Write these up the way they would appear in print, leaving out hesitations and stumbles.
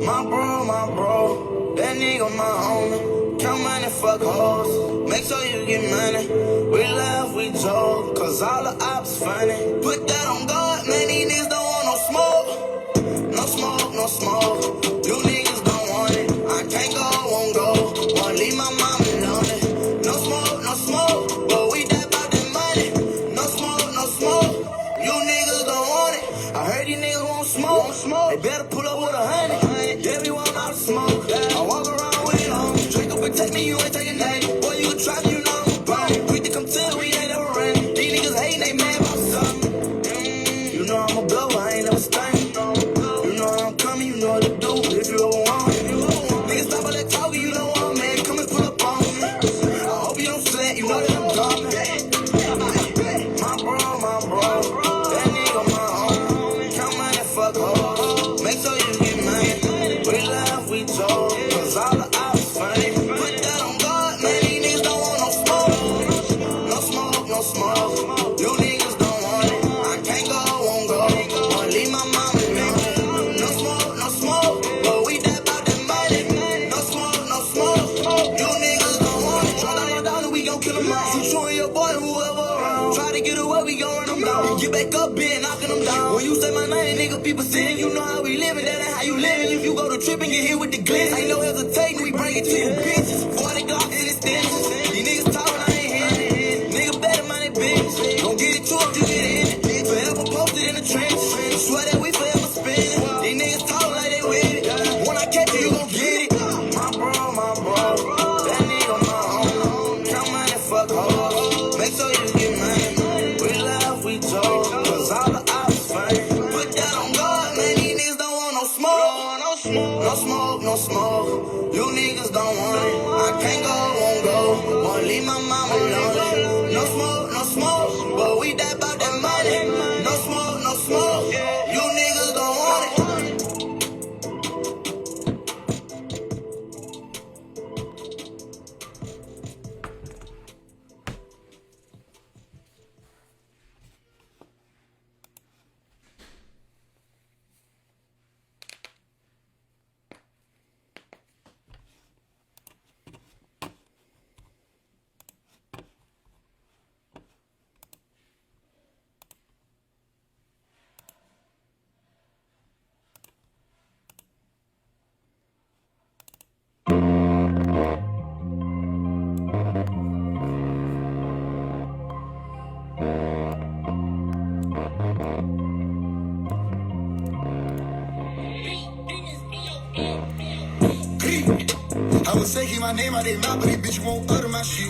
My bro, that nigga my homie. Count money, fuck hoes. Make sure you get money. We laugh, we joke, cause all the ops funny. Put that on God, man, these niggas don't want no smoke. No smoke, no smoke. You niggas don't want it. I can't go, won't go. Won't leave my mama lonely. No smoke, no smoke. But we die about that money. No smoke, no smoke. You niggas don't want it. I heard these niggas won't smoke. They better pull up with 100. Yeah, we want all the smoke. I walk around with it on. Drink up and take me, you ain't taking that. Boy, you a trap, you know I'm a bum. Quick to come tell we ain't ever running. These niggas hating, they mad about something. You know I'm a blow, I ain't never stunning. You know I'm coming, you know what to do. If you ever want it, niggas stop all that talking, you know what I'm at. Come and pull up on me. I hope you don't sweat, you know that I'm gone. My bro, that nigga my homie. Count money, fuck hoes. Make sure you get money. We laugh, we joke, cause all the ops funny. Put that on God, man, these niggas don't want no smoke. No smoke, no smoke. You niggas don't want it. I can't go, won't go. Won't leave my mama lonely. No smoke, no smoke. But we die about that money. No smoke, no smoke. You niggas don't want it. Try to run down and we gon' kill them all. You and your boy, whoever around. Try to get away, we gon' run them down. Get back up, bitch, knocking them down. When you say my name, nigga, people sing. You know how we living, that ain't how you living. If you go to trip and get hit with the glitz, ain't no hesitating, we bring it to you, bitches. 40 Glocks in the stenches. These niggas talking, I ain't hearing it. Nigga better mind their business. Don't get it too up, you get in it. Forever posted in the trenches. Swear that we forever spinning. These niggas talking like they with it. When I catch you, you gon' get it. My bro, that nigga my homie. Count money, fuck hoes. Make sure you get money. We laugh, we joke, cause all the ops funny. Put that on God, man, these niggas don't want no smoke. No smoke, no smoke. You niggas don't want it. I can't go, won't go. Won't leave my mama lonely. No smoke, no smoke. But we die about that money. No smoke, no smoke. You niggas don't want it. I would say keep my name out their mouth, but these bitches won't utter my shit.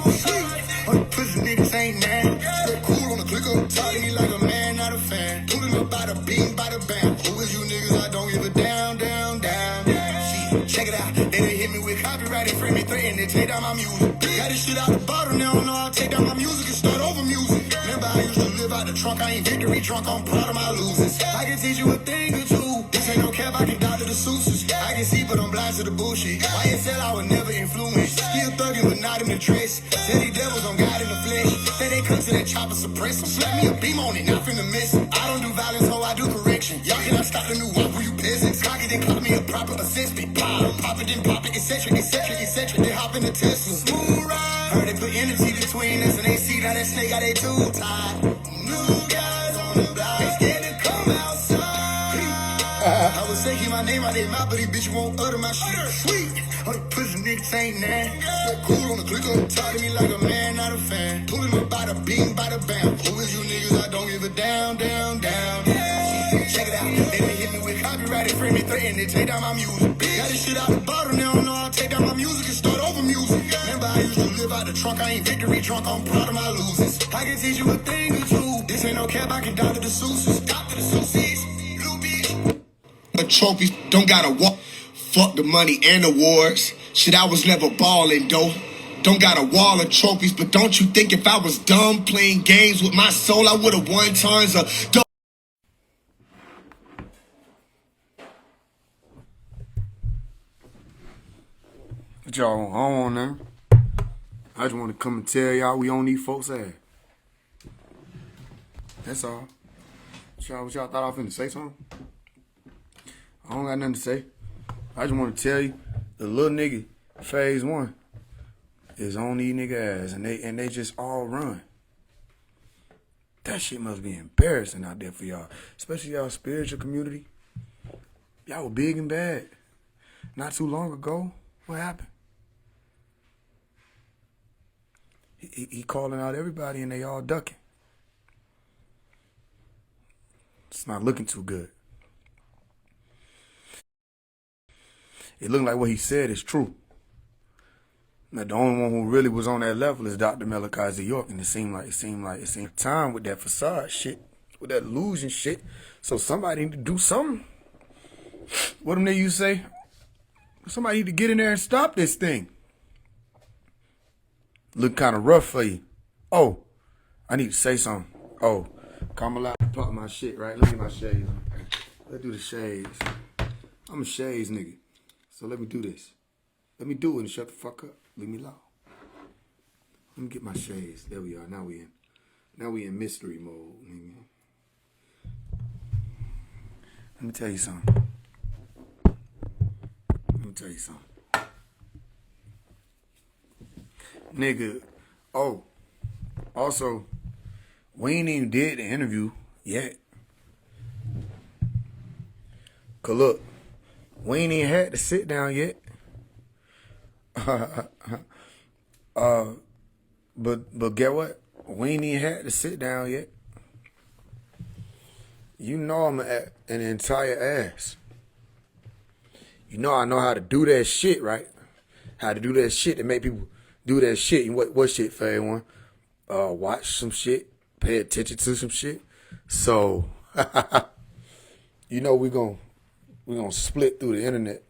All the pussy niggas ain't mad. Straight cool on the clicker. Talk to me like a man, not a fan. Pulling up by the beam, by the bam. Who is you niggas? I don't give a down. Shit, check it out. They done hit me with copyright and frame me, threatening to take down my music. Got this shit out the bottom, they don't know how to take down my music and start over music. Remember I used to live out the trunk, I ain't victory drunk, I'm proud of my losers. I can teach you a thing or two. This ain't no cap, I can die to the Seuss's. I can see, but I'm blind to the bullshit. YSL, I would never influence. Still thugging, but not in the dress. Said these devils on God in the flesh. Say they come to that chopper, suppress them. Slap me a beam on it, not finna miss it. I don't do violence, so I do correction. Y'all cannot stop the new one for you peasants. Cock it and call me a proper assessment. Pop it, then pop it, etc. They hop in the Tesla. Smooth ride. Heard they put energy between us and they see now that snake got they too tied. New guys on the block, they scared to come outside. I would say keep my name out their mouth, but these bitches won't utter my shit. Sweet. All the pussy niggas ain't that. Straight cool on the clicker. Talk to me like a man, not a fan. Pulling up by the beam, by the bam. Who is you niggas? I don't give a down. Check it out. They done hit me with copyright and frame me, threatening to take down my music. Got this shit out the bottom, they don't know how to take down my music and start over music. Remember I used to live out the trunk, I ain't victory drunk, I'm proud of my losers. I can teach you a thing or two. This ain't no cap, I can die to the Seuss's. Blue bitch. The trophies don't gotta walk. Fuck the money and awards. Shit, I was never ballin' though. Don't got a wall of trophies, but don't you think if I was dumb playing games with my soul, I would've won tons of dope. What y'all on now? I just want to come and tell y'all we on these folks' ass. That's all. What y'all thought I was finna say something? I don't got nothing to say. I just want to tell you, the little nigga, phase one, is on these nigga ass, and they just all run. That shit must be embarrassing out there for y'all, especially y'all spiritual community. Y'all were big and bad. Not too long ago, what happened? He calling out everybody and they all ducking. It's not looking too good. It looked like what he said is true. Now, the only one who really was on that level is Dr. Malachi York, and it seemed time with that facade shit, with that illusion shit. So somebody need to do something. What them they used to say? Somebody need to get in there and stop this thing. Look kind of rough for you. Oh, I need to say something. Oh, Kamala pop my shit, right? Look at my shades. Let's do the shades. I'm a shades nigga. So let me do this. Let me do it and shut the fuck up. Leave me alone. Let me get my shades. There we are. Now we in mystery mode, nigga. Let me tell you something. Nigga, oh, also, we ain't even did the interview yet. Cause look, we ain't even had to sit down yet. But get what? We ain't even had to sit down yet. You know I'm an entire ass. You know I know how to do that shit, right? How to do that shit to make people do that shit. And what shit, Faye one? Watch some shit, pay attention to some shit. So, you know we gonna split through the internet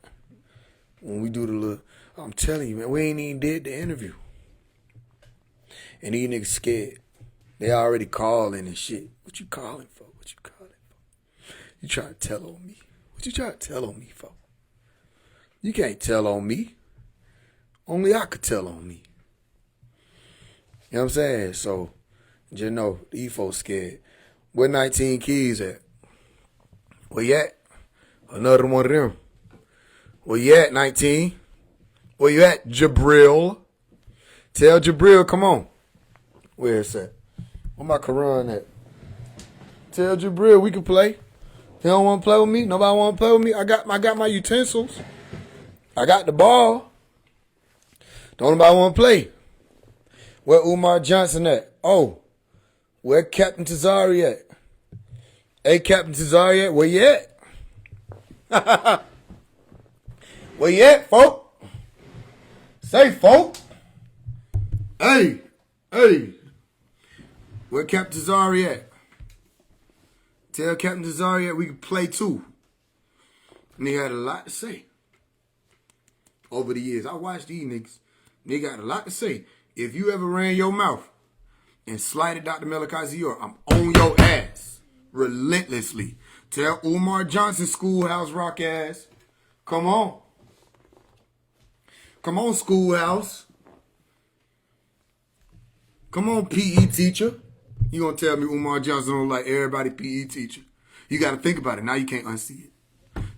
when we do the little. I'm telling you, man, we ain't even did the interview. And these niggas scared. They already calling and shit. What you calling for? You trying to tell on me? What you trying to tell on me for? You can't tell on me. Only I could tell on me. You know what I'm saying? So, just know, these folks scared. Where 19 Keys at? Where you at? Another one of them. Where you at, 19? Where you at, Jabril? Tell Jabril, come on. Where is that? Where my Quran at? Tell Jabril we can play. He don't want to play with me. Nobody want to play with me. I got my utensils. I got the ball. Don't nobody want to play. Where Umar Johnson at? Oh, where Captain Tazari at? Hey, Captain Tazari at? Where you at? Where you at, folk? Say, folk. Hey. Where Captain Tazari at? Tell Captain Tazari that we can play too. And they had a lot to say. Over the years, I watched these niggas. They got a lot to say. If you ever ran your mouth and slighted Dr. Malachi York, I'm on your ass. Relentlessly. Tell Umar Johnson Schoolhouse Rock ass. Come on. Come on, Schoolhouse. Come on, PE teacher. You gonna tell me Umar Johnson don't like everybody PE teacher? You gotta think about it. Now you can't unsee it.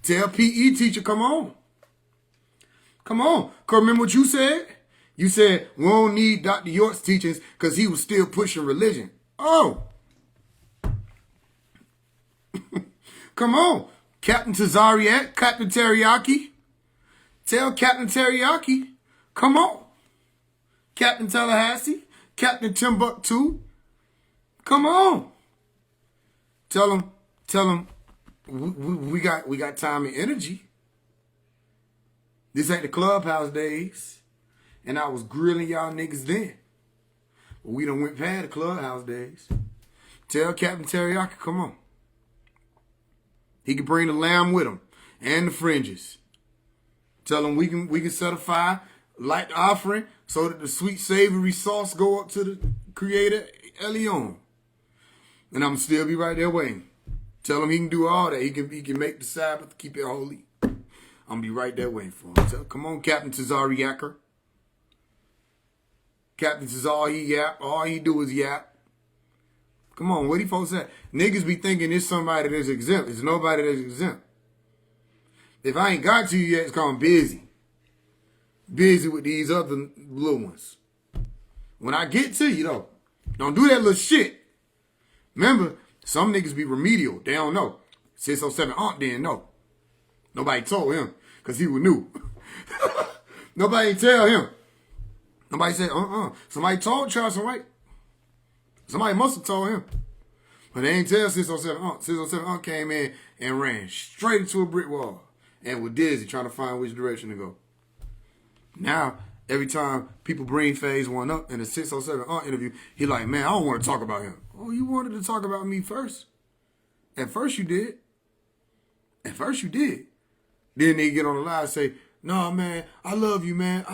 Tell PE teacher, come on. Come on. Cause remember what you said? You said we don't need Dr. York's teachings because he was still pushing religion. Oh. Come on. Captain Tazariak, Captain Teriyaki. Tell Captain Teriyaki, come on. Captain Tallahassee, Captain Timbuktu. Come on. Tell him we got time and energy. This ain't the Clubhouse days. And I was grilling y'all niggas then. But we done went past the Clubhouse days. Tell Captain Teriyaki, come on. He can bring the lamb with him and the fringes. Tell him we can set a fire, light the offering, so that the sweet savory sauce go up to the Creator Elyon. And I'm still be right there waiting. Tell him he can do all that. He can make the Sabbath, keep it holy. I'm be right there waiting for him. Tell, come on, Captain Tazari Yacker. Captain Tazari, he yap. All he do is yap. Come on, what these folks at? Niggas be thinking it's somebody that's exempt. It's nobody that's exempt. If I ain't got to you yet, it's called busy. Busy with these other little ones. When I get to you, though, don't do that little shit. Remember, some niggas be remedial. They don't know. 607 Aunt didn't know. Nobody told him because he was new. Nobody tell him. Nobody said, Somebody told Charleston White. Somebody must have told him. But they ain't tell 607 Aunt. 607 Aunt came in and ran straight into a brick wall and was dizzy trying to find which direction to go. Now, every time people bring phase one up in the 607 Aunt interview, he like, man, I don't want to talk about him. Oh, you wanted to talk about me first. At first you did. At first you did. Then they get on the line and say, no, man, I love you, man.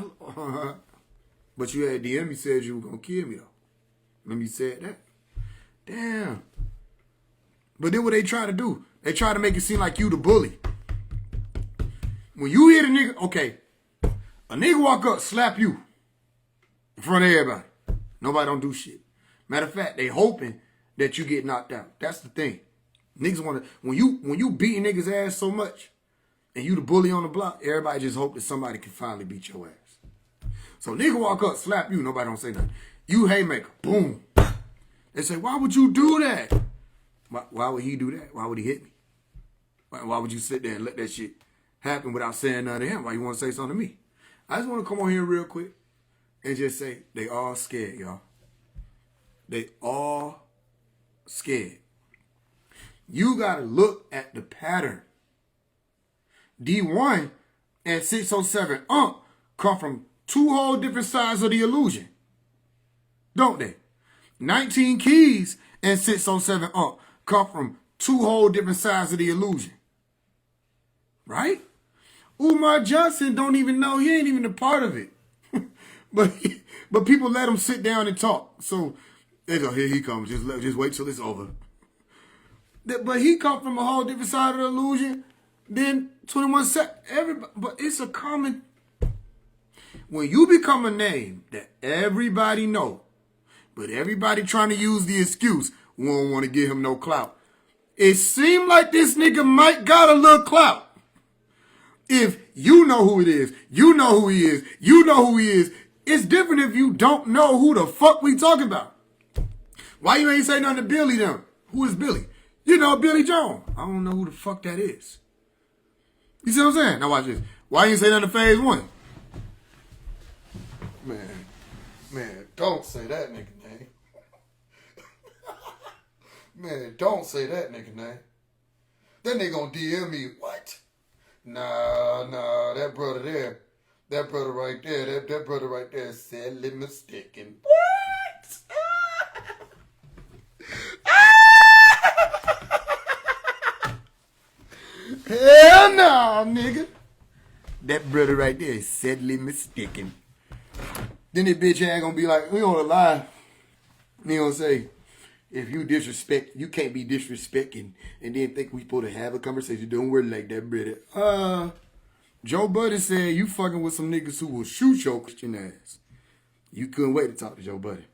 But you had DM, you said you were going to kill me, though. Remember you said that? Damn. But then what they try to do, they try to make it seem like you the bully. When you hear the nigga, okay, a nigga walk up, slap you in front of everybody. Nobody don't do shit. Matter of fact, they hoping that you get knocked out. That's the thing. Niggas want to, when you beating niggas' ass so much, and you the bully on the block, everybody just hope that somebody can finally beat your ass. So nigga walk up, slap you, nobody don't say nothing. You haymaker, boom. They say, why would you do that? Why would he do that? Why would he hit me? Why would you sit there and let that shit happen without saying nothing to him? Why you want to say something to me? I just want to come on here real quick and just say, they all scared, y'all. They all scared. You got to look at the pattern. D1 and 607 come from two whole different sides of the illusion. Don't they? 19 Keys and 607 come from two whole different sides of the illusion. Right? Umar Johnson don't even know. He ain't even a part of it. but people let him sit down and talk. So they go, here he comes. Just wait till it's over. But he come from a whole different side of the illusion. Then 21 everybody, but it's a common. When you become a name that everybody know, but everybody trying to use the excuse, we don't want to give him no clout. It seemed like this nigga might got a little clout. If you know who it is, you know who he is, you know who he is. It's different if you don't know who the fuck we talking about. Why you ain't say nothing to Billy then? Who is Billy? You know Billy Jones. I don't know who the fuck that is. You see what I'm saying? Now watch this. Why you ain't say nothing to phase one? Man, don't say that nigga name. Man, don't say that nigga name. That nigga gonna DM me. What? Nah, that brother there. That brother right there. That brother right there is sadly mistaken. What? Hell no, nigga. That brother right there is sadly mistaken. Then that bitch ass gonna be like, we on the line. And he gonna say, if you disrespect, you can't be disrespecting and then think we supposed to have a conversation. Don't worry like that, brother. Joe Budden said you fucking with some niggas who will shoot your Christian ass. You couldn't wait to talk to Joe Budden.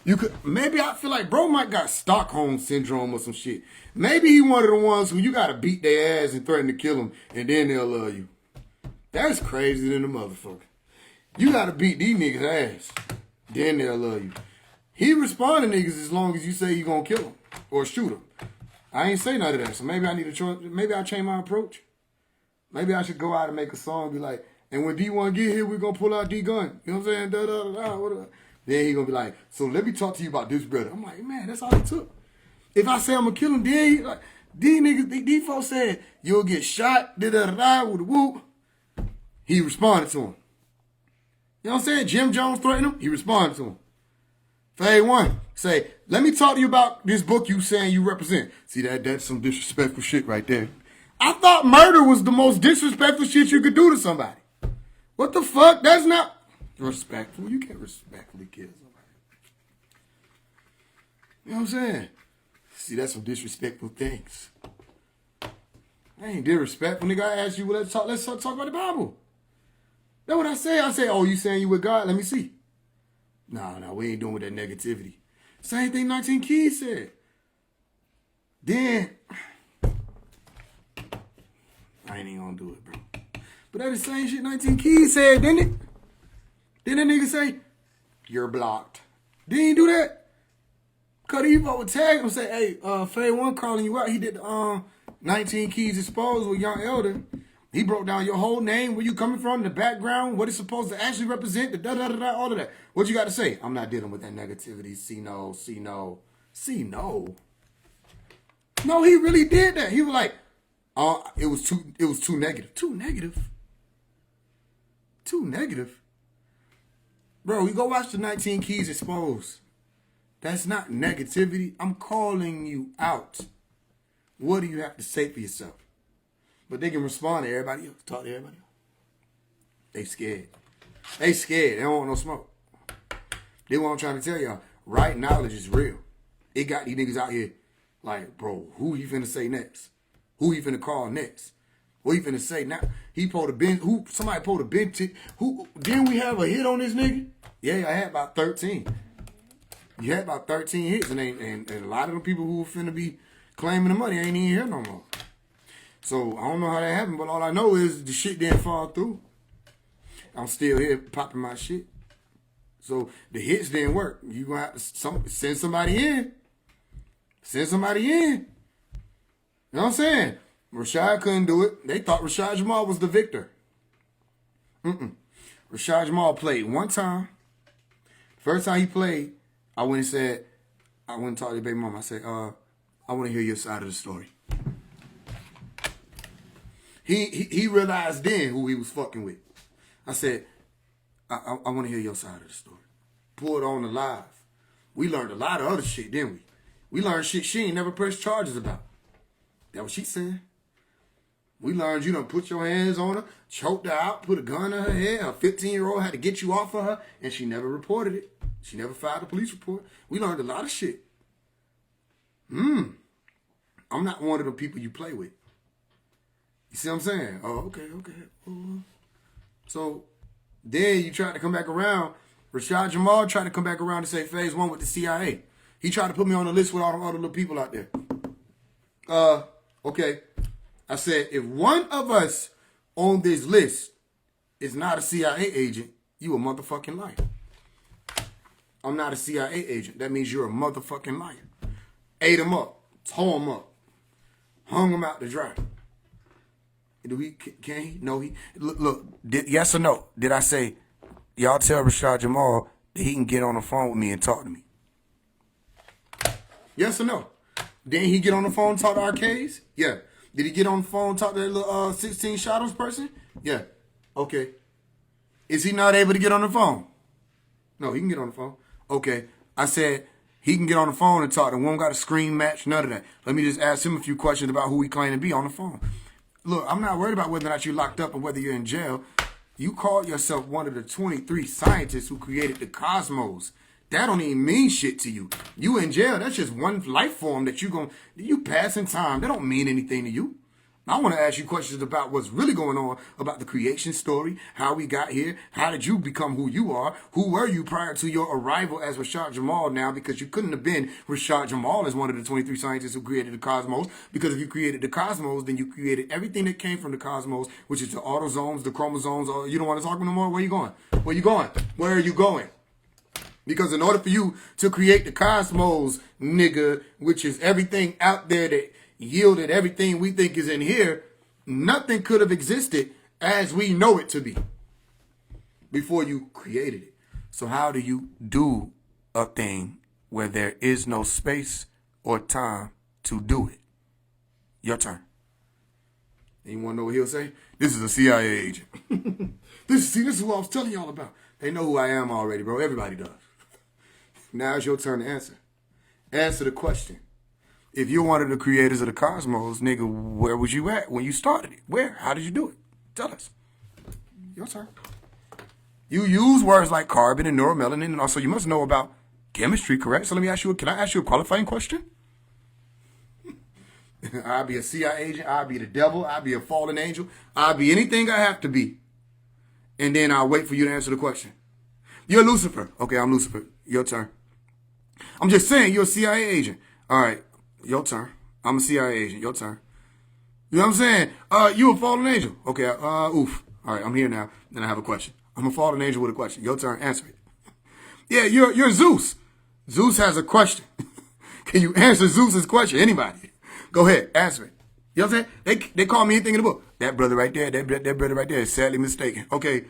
You could, maybe I feel like bro might got Stockholm syndrome or some shit. Maybe he one of the ones who you gotta beat their ass and threaten to kill them and then they'll love you. That's crazy than a motherfucker. You gotta beat these niggas' ass. Then they'll love you. He respond to niggas as long as you say you gonna kill them or shoot them. I ain't say none of that, so maybe I need to try. Maybe I change my approach. Maybe I should go out and make a song and be like, and when D1 get here, we're gonna pull out D-Gun. You know what I'm saying? Whatever. Then he gonna be like, so let me talk to you about this brother. I'm like, man, that's all it took. If I say I'm gonna kill him, then he, like, these niggas, these folks said, you'll get shot, with a whoop. He responded to him. You know what I'm saying? Jim Jones threatened him. He responded to him. Phase one, say, let me talk to you about this book you saying you represent. See, that's some disrespectful shit right there. I thought murder was the most disrespectful shit you could do to somebody. What the fuck? That's not respectful. You can't respectfully kill somebody. You know what I'm saying? See, that's some disrespectful things. I ain't disrespectful, nigga. I asked you, well, let's talk about the Bible. That's what I say. I say, oh, you saying you with God? Let me see. No, we ain't doing with that negativity. Same thing 19 Keys said. Then, I ain't even gonna do it, bro. But that's the same shit 19 Keys said, didn't it? Didn't that nigga say, you're blocked? Didn't he do that? Cause he would tag him and say, hey, Faye One calling you out. He did the 19 Keys Exposed with Young Elder. He broke down your whole name, where you coming from, the background, what it's supposed to actually represent, the da-da-da-da, all of that. What you got to say? I'm not dealing with that negativity. See no. No, he really did that. He was like, it was too negative. Too negative? Bro, you go watch the 19 Keys Exposed. That's not negativity. I'm calling you out. What do you have to say for yourself? But they can respond to everybody else. Talk to everybody else. They scared. They don't want no smoke. They what I'm trying to tell y'all. Right knowledge is real. It got these niggas out here like, bro, who he finna say next? Who he finna call next? What he finna say now? He pulled a bench. Somebody pulled a bench. Didn't we have a hit on this nigga? Yeah, I had about 13. You had about 13 hits, and a lot of the people who were finna be claiming the money ain't even here no more. So I don't know how that happened, but all I know is the shit didn't fall through. I'm still here popping my shit. So the hits didn't work. You gonna have to send somebody in. Send somebody in. You know what I'm saying? Rashad couldn't do it. They thought Rashad Jamal was the victor. Rashad Jamal played one time. First time he played, I went and talked to the baby mama. I said, I want to hear your side of the story. He realized then who he was fucking with. I said, I want to hear your side of the story. Pulled on the live. We learned a lot of other shit, didn't we? We learned shit she ain't never pressed charges about. That what she said. We learned you done put your hands on her, choked her out, put a gun in her head. Her 15-year-old had to get you off of her, and she never reported it. She never filed a police report. We learned a lot of shit. I'm not one of the people you play with. You see what I'm saying? Oh, okay. So then you tried to come back around. Rashad Jamal tried to come back around and say phase one with the CIA. He tried to put me on the list with all the other little people out there. Okay. I said, if one of us on this list is not a CIA agent, you a motherfucking liar. I'm not a CIA agent. That means you're a motherfucking liar. Ate him up. Tore him up. Hung him out to dry. Can he? No, he. Look, yes or no? Did I say, y'all tell Rashad Jamal that he can get on the phone with me and talk to me? Yes or no? Didn't he get on the phone and talk to Arcades? Yeah. Did he get on the phone and talk to that little 16 Shadows person? Yeah. Okay. Is he not able to get on the phone? No, he can get on the phone. Okay. I said he can get on the phone and talk to him. We don't got a screen match, none of that. Let me just ask him a few questions about who he claimed to be on the phone. Look, I'm not worried about whether or not you're locked up or whether you're in jail. You call yourself one of the 23 scientists who created the cosmos. That don't even mean shit to you. You in jail, that's just one life form that you passing time. That don't mean anything to you. I want to ask you questions about what's really going on, about the creation story, how we got here, how did you become who you are, who were you prior to your arrival as Rashad Jamal now, because you couldn't have been Rashad Jamal as one of the 23 scientists who created the cosmos, because if you created the cosmos, then you created everything that came from the cosmos, which is the autosomes, the chromosomes. You don't want to talk no more? Where you going? Where you going? Where are you going? Because in order for you to create the cosmos, nigga, which is everything out there that yielded everything we think is in here, nothing could have existed as we know it to be before you created it. So how do you do a thing where there is no space or time to do it? Your turn. And you want to know what he'll say? This is a CIA agent. This is who I was telling y'all about. They know who I am already, bro. Everybody does. Now it's your turn to answer. Answer the question. If you're one of the creators of the cosmos, nigga, where was you at when you started it? Where? How did you do it? Tell us. Your turn. You use words like carbon and neuromelanin, and also you must know about chemistry, correct? So let me ask you, can I ask you a qualifying question? I'll be a CIA agent. I'll be the devil. I'll be a fallen angel. I'll be anything I have to be. And then I'll wait for you to answer the question. You're Lucifer. Okay, I'm Lucifer. Your turn. I'm just saying you're a CIA agent. All right, your turn. I'm a CIA agent. Your turn. You know what I'm saying? You a fallen angel. Okay, oof. All right, I'm here now. Then I have a question. I'm a fallen angel with a question. Your turn, answer it. Yeah, you're Zeus. Zeus has a question. Can you answer Zeus's question? Anybody? Go ahead, answer it. You know what I'm saying? They call me anything in the book. That brother right there, that brother right there is sadly mistaken. Okay,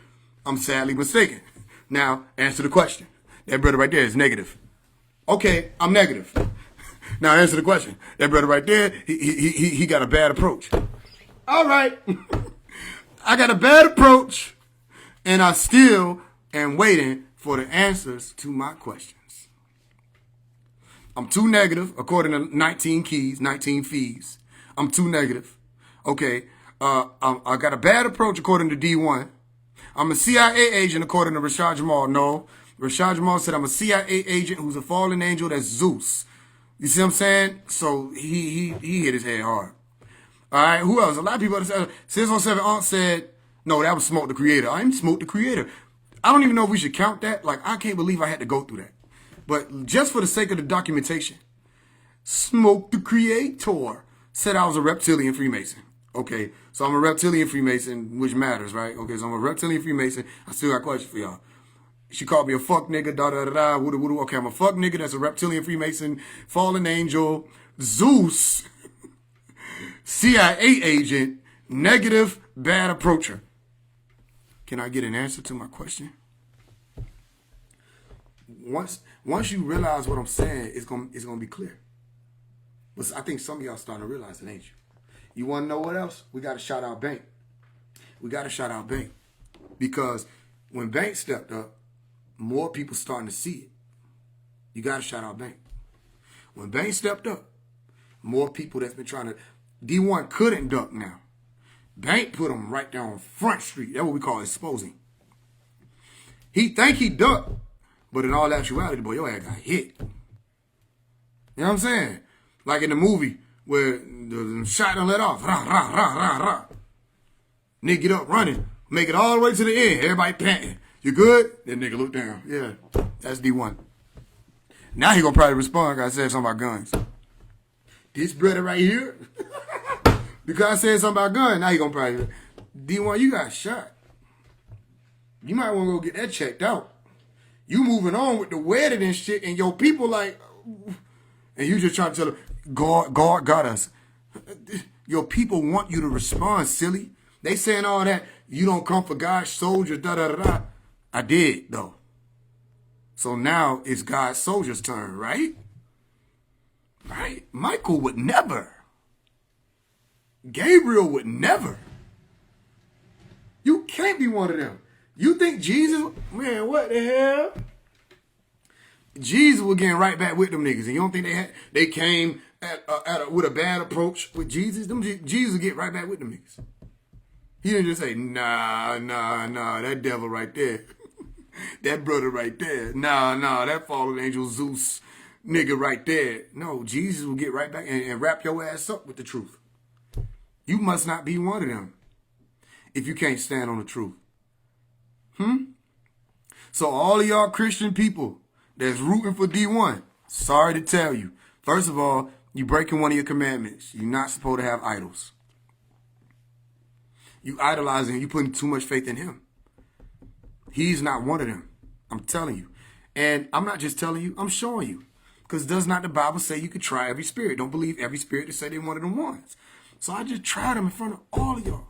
I'm sadly mistaken. Now, answer the question. That brother right there is negative. Okay, I'm negative. Now answer the question. That brother right there, he got a bad approach. All right. I got a bad approach, and I still am waiting for the answers to my questions. I'm too negative, according to 19 keys, 19 fees. I'm too negative. Okay. I got a bad approach, according to D1. I'm a CIA agent, according to Rashad Jamal. No. Rashad Jamal said I'm a CIA agent who's a fallen angel. That's Zeus. You see what I'm saying? So he hit his head hard. All right, who else? A lot of people said, 607 Aunt said, no, that was Smoke the Creator. I ain't Smoke the Creator. I don't even know if we should count that. Like, I can't believe I had to go through that. But just for the sake of the documentation, Smoke the Creator said I was a reptilian Freemason. Okay, so I'm a reptilian Freemason, which matters, right? Okay, so I'm a reptilian Freemason. I still got a question for y'all. She called me a fuck nigga, da-da-da-da, woo-da-woo-da. Okay, I'm a fuck nigga that's a reptilian Freemason, fallen angel, Zeus, CIA agent, negative, bad approacher. Can I get an answer to my question? Once you realize what I'm saying, it's gonna be clear. But I think some of y'all starting to realize it, ain't you? You want to know what else? We got to shout out Bank. We got to shout out Bank. Because when Bank stepped up, more people starting to see it. You got to shout out Bank. When Bank stepped up, more people that's been trying to... D1 couldn't duck now. Bank put him right there on Front Street. That's what we call exposing. He think he ducked, but in all actuality, boy, your ass got hit. You know what I'm saying? Like in the movie where the shot done let off. Rah, rah, rah, rah, rah. Nigga get up running. Make it all the way to the end. Everybody panting. You good? That nigga look down. Yeah, that's D1. Now he gonna probably respond because I said something about guns. This brother right here, because I said something about guns, now he gonna probably, D1, you got shot. You might want to go get that checked out. You moving on with the wedding and shit, and your people like, and you just trying to tell them, God got us. Your people want you to respond, silly. They saying all that, you don't come for God's soldiers, da-da-da-da. I did, though. So now it's God's soldiers' turn, right? Right? Michael would never. Gabriel would never. You can't be one of them. You think Jesus, man, what the hell? Jesus was getting right back with them niggas. And you don't think they came with a bad approach with Jesus? Jesus would get right back with them niggas. He didn't just say, nah, that devil right there. That brother right there. Nah, that fallen angel Zeus nigga right there. No, Jesus will get right back and wrap your ass up with the truth. You must not be one of them if you can't stand on the truth. So all of y'all Christian people that's rooting for D1, sorry to tell you. First of all, you breaking one of your commandments. You're not supposed to have idols. You idolizing him. You putting too much faith in him. He's not one of them. I'm telling you. And I'm not just telling you, I'm showing you. Because does not the Bible say you could try every spirit? Don't believe every spirit to say they're one of them ones. So I just tried them in front of all of y'all.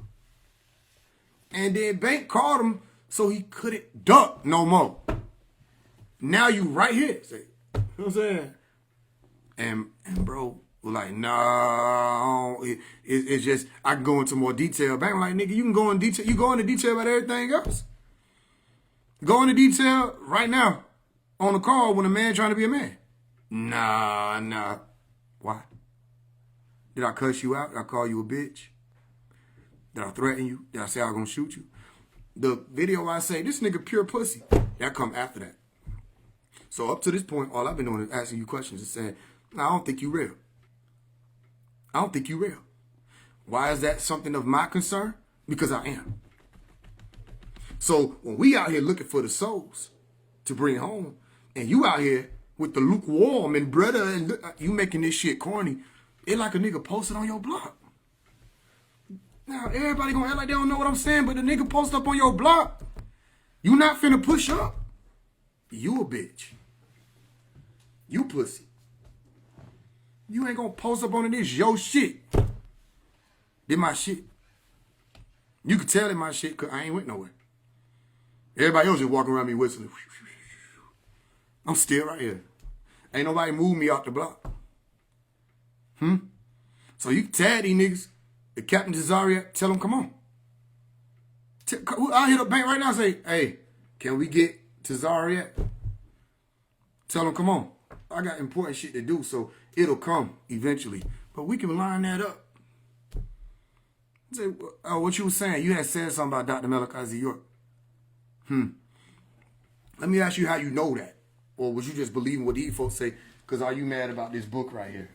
And then Bank called him so he couldn't duck no more. Now you right here. Say, you know what I'm saying? And bro, was like, no, it's just, I can go into more detail. Bank like, nigga, you can go in detail. You go into detail about everything else. Go into detail right now on the call when a man trying to be a man. Nah. Why? Did I cuss you out? Did I call you a bitch? Did I threaten you? Did I say I was going to shoot you? The video I say, this nigga pure pussy. That come after that. So up to this point, all I've been doing is asking you questions and saying, no, I don't think you real. I don't think you real. Why is that something of my concern? Because I am. So when we out here looking for the souls to bring home, and you out here with the lukewarm and brother, and you making this shit corny, it like a nigga posted on your blog. Now, everybody gonna act like they don't know what I'm saying, but the nigga post up on your block. You not finna push up. You a bitch. You pussy. You ain't gonna post up on this yo shit. Did my shit. You can tell it my shit because I ain't went nowhere. Everybody else just walking around me whistling. I'm still right here. Ain't nobody moved me off the block. So you can tag these niggas. The Captain Cesaria, tell them come on. I'll hit up bank right now and say, hey, can we get Cesaria? Tell them come on. I got important shit to do, so it'll come eventually. But we can line that up. Say, what you was saying, you had said something about Dr. Malachi York. Let me ask you how you know that. Or was you just believing what these folks say? Because are you mad about this book right here?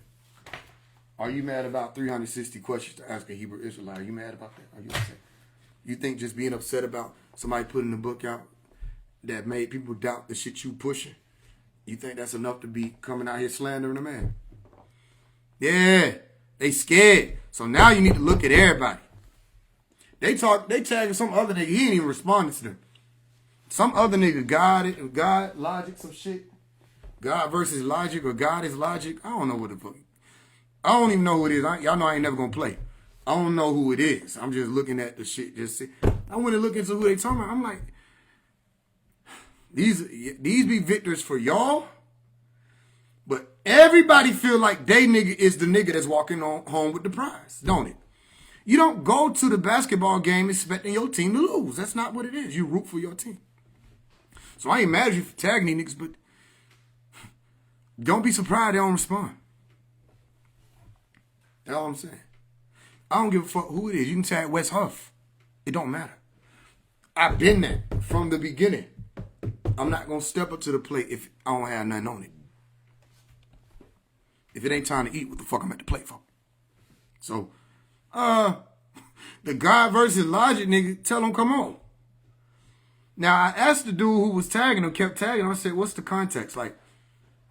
Are you mad about 360 questions to ask a Hebrew Israelite? Are you mad about that? Are you upset? You think just being upset about somebody putting the book out that made people doubt the shit you pushing, you think that's enough to be coming out here slandering a man? Yeah, they scared. So now you need to look at everybody. They tagging some other nigga. He ain't even responding to them. Some other nigga, God, Logic, some shit. God versus Logic or God is Logic. I don't know what the fuck. I don't even know who it is. Y'all know I ain't never gonna play. I don't know who it is. I'm just looking at the shit. I went to look into who they talking about. I'm like, these be victors for y'all, but everybody feel like they nigga is the nigga that's walking on home with the prize, don't it? You don't go to the basketball game expecting your team to lose. That's not what it is. You root for your team. So I ain't mad at you for tagging these niggas, but don't be surprised they don't respond. That's all I'm saying. I don't give a fuck who it is. You can tag Wes Huff. It don't matter. I've been there from the beginning. I'm not going to step up to the plate if I don't have nothing on it. If it ain't time to eat, what the fuck I'm at the plate for? So, the God versus Logic nigga, tell him come on. Now, I asked the dude who was tagging him, kept tagging him. I said, what's the context? Like,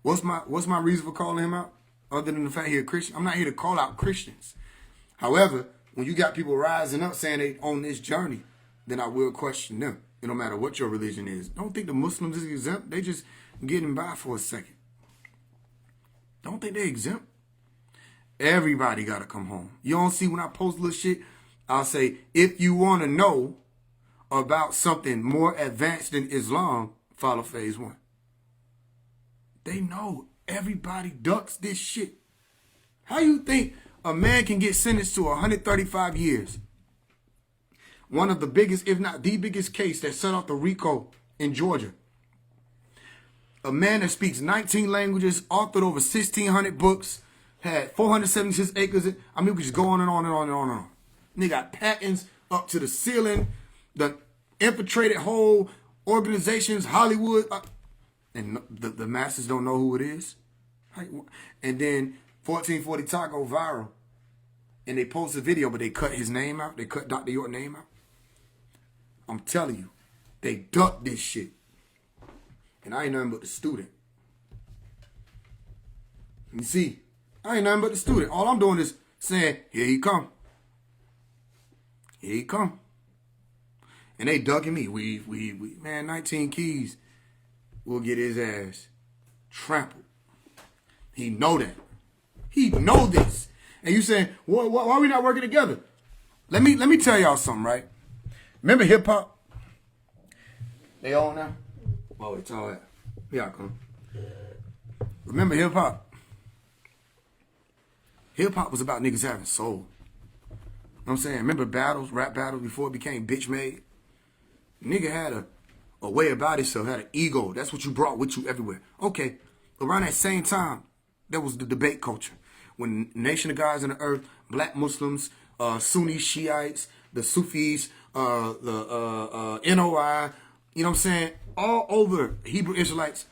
what's my reason for calling him out? Other than the fact he's a Christian. I'm not here to call out Christians. However, when you got people rising up saying they on this journey, then I will question them. No matter what your religion is. Don't think the Muslims is exempt. They just getting by for a second. Don't think they exempt. Everybody got to come home. You don't see when I post little shit, I'll say, if you want to know about something more advanced than Islam, follow phase 1. They know everybody ducks this shit. How you think a man can get sentenced to 135 years? One of the biggest, if not the biggest case that set off the RICO in Georgia. A man that speaks 19 languages, authored over 1,600 books, had 476 acres. I mean, we could just go on and on and on and on and on. Nigga got patents up to the ceiling, the infiltrated whole organizations, Hollywood. And the masses don't know who it is. And then 1440 Taco viral. And they post a video, but they cut his name out. They cut Dr. York's name out. I'm telling you, they ducked this shit. And I ain't nothing but the student. You see, I ain't nothing but the student. All I'm doing is saying, here he come. Here he come. And they ducking me. We. Man, 19 keys will get his ass trampled. He know that. He know this. And you saying, why are we not working together? Let me tell y'all something, right? Remember hip hop? They on now? Oh, it's all that. Here I come. Remember hip hop? Hip hop was about niggas having soul. You know what I'm saying? Remember battles, rap battles before it became bitch made? Nigga had a way about himself, had an ego. That's what you brought with you everywhere. Okay, around that same time, there was the debate culture. When Nation of Gods on the Earth, black Muslims, Sunni Shiites, the Sufis, the NOI, you know what I'm saying? All over Hebrew Israelites,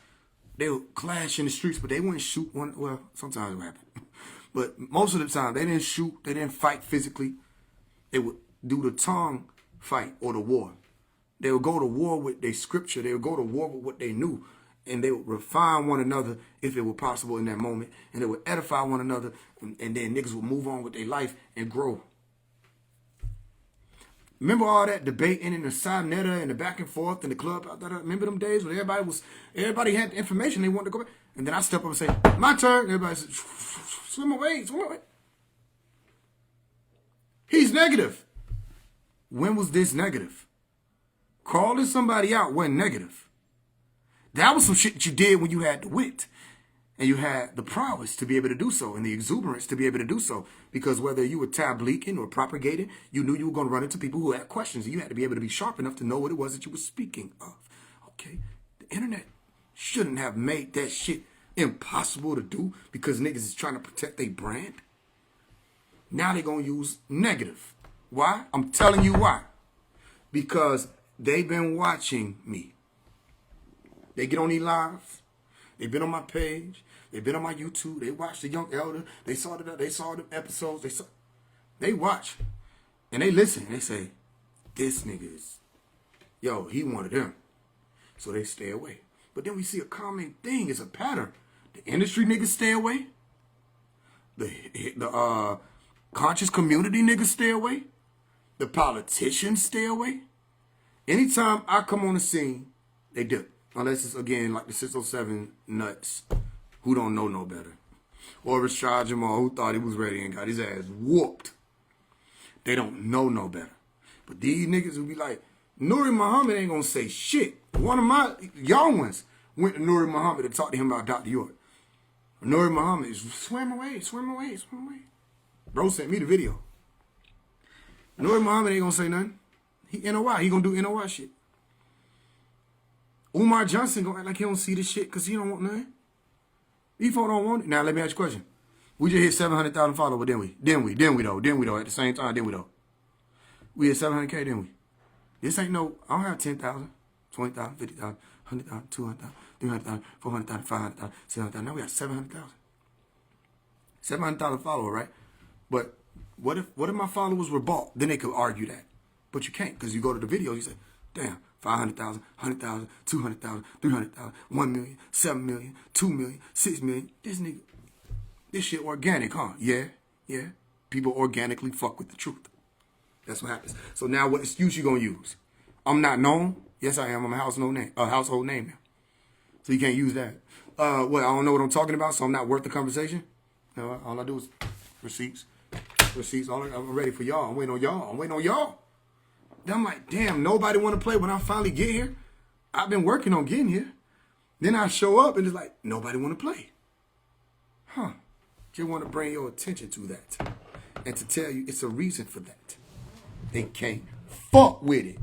they would clash in the streets, but they wouldn't shoot one. Well, sometimes it would happen. But most of the time, they didn't shoot. They didn't fight physically. They would do the tongue fight or the war. They would go to war with their scripture. They would go to war with what they knew. And they would refine one another if it were possible in that moment. And they would edify one another. And then niggas would move on with their life and grow. Remember all that debating and the Sinetta and the back and forth in the club? Remember them days when everybody had the information they wanted to go back? And then I step up and say, my turn. Everybody says, swim away, swim away. He's negative. When was this negative? Calling somebody out wasn't negative. That was some shit that you did when you had the wit. And you had the prowess to be able to do so and the exuberance to be able to do so. Because whether you were tabliking or propagating, you knew you were going to run into people who had questions. And you had to be able to be sharp enough to know what it was that you were speaking of. Okay? The internet shouldn't have made that shit impossible to do because niggas is trying to protect their brand. Now they're going to use negative. Why? I'm telling you why. Because they've been watching me. They get on these lives. They've been on my page. They've been on my YouTube. They watched the Young Elder. They saw the episodes. They watch. And they listen. They say, this nigga is, yo, he one of them. So they stay away. But then we see a common thing. It's a pattern. The industry niggas stay away. The conscious community niggas stay away. The politicians stay away. Anytime I come on the scene, they dip. Unless it's, again, like the 607 nuts who don't know no better. Or Rashad Jamal who thought he was ready and got his ass whooped. They don't know no better. But these niggas will be like, Nuri Muhammad ain't gonna say shit. One of my young ones went to Nuri Muhammad to talk to him about Dr. York. Nuri Muhammad is swim away, swim away, swim away. Bro sent me the video. Nuri Muhammad ain't gonna say nothing. He NOI, he gonna do NOI shit. Umar Johnson gonna act like he don't see this shit because he don't want nothing. These folks don't want it. Now let me ask you a question. We just hit 700,000 followers, didn't we? Didn't we though? At the same time, didn't we though? We hit 700K, didn't we? This ain't no, I don't have 10,000, 20,000, 50,000, 100,000, 200,000, 300,000, 400,000, 500,000, 700,000. Now we got 700,000. 700,000 followers, right? But what if my followers were bought? Then they could argue that. But you can't because you go to the videos, you say, damn, 500,000, 100,000, 200,000, 300,000, 1 million, 7 million, 2 million, 6 million. This nigga, this shit organic, huh? Yeah. People organically fuck with the truth. That's what happens. So now what excuse you gonna use? I'm not known? Yes, I am. I'm a household name now. So you can't use that. What, I don't know what I'm talking about, so I'm not worth the conversation? No, all I do is receipts. I'm ready for y'all. I'm waiting on y'all. Then I'm like, damn, nobody want to play when I finally get here. I've been working on getting here. Then I show up and it's like, nobody want to play. Just want to bring your attention to that. And to tell you, it's a reason for that. They can't fuck with it.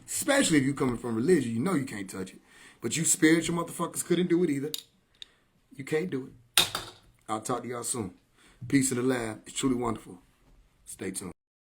Especially if you coming from religion, you know you can't touch it. But you spiritual motherfuckers couldn't do it either. You can't do it. I'll talk to y'all soon. Peace in the lab. It's truly wonderful. Stay tuned.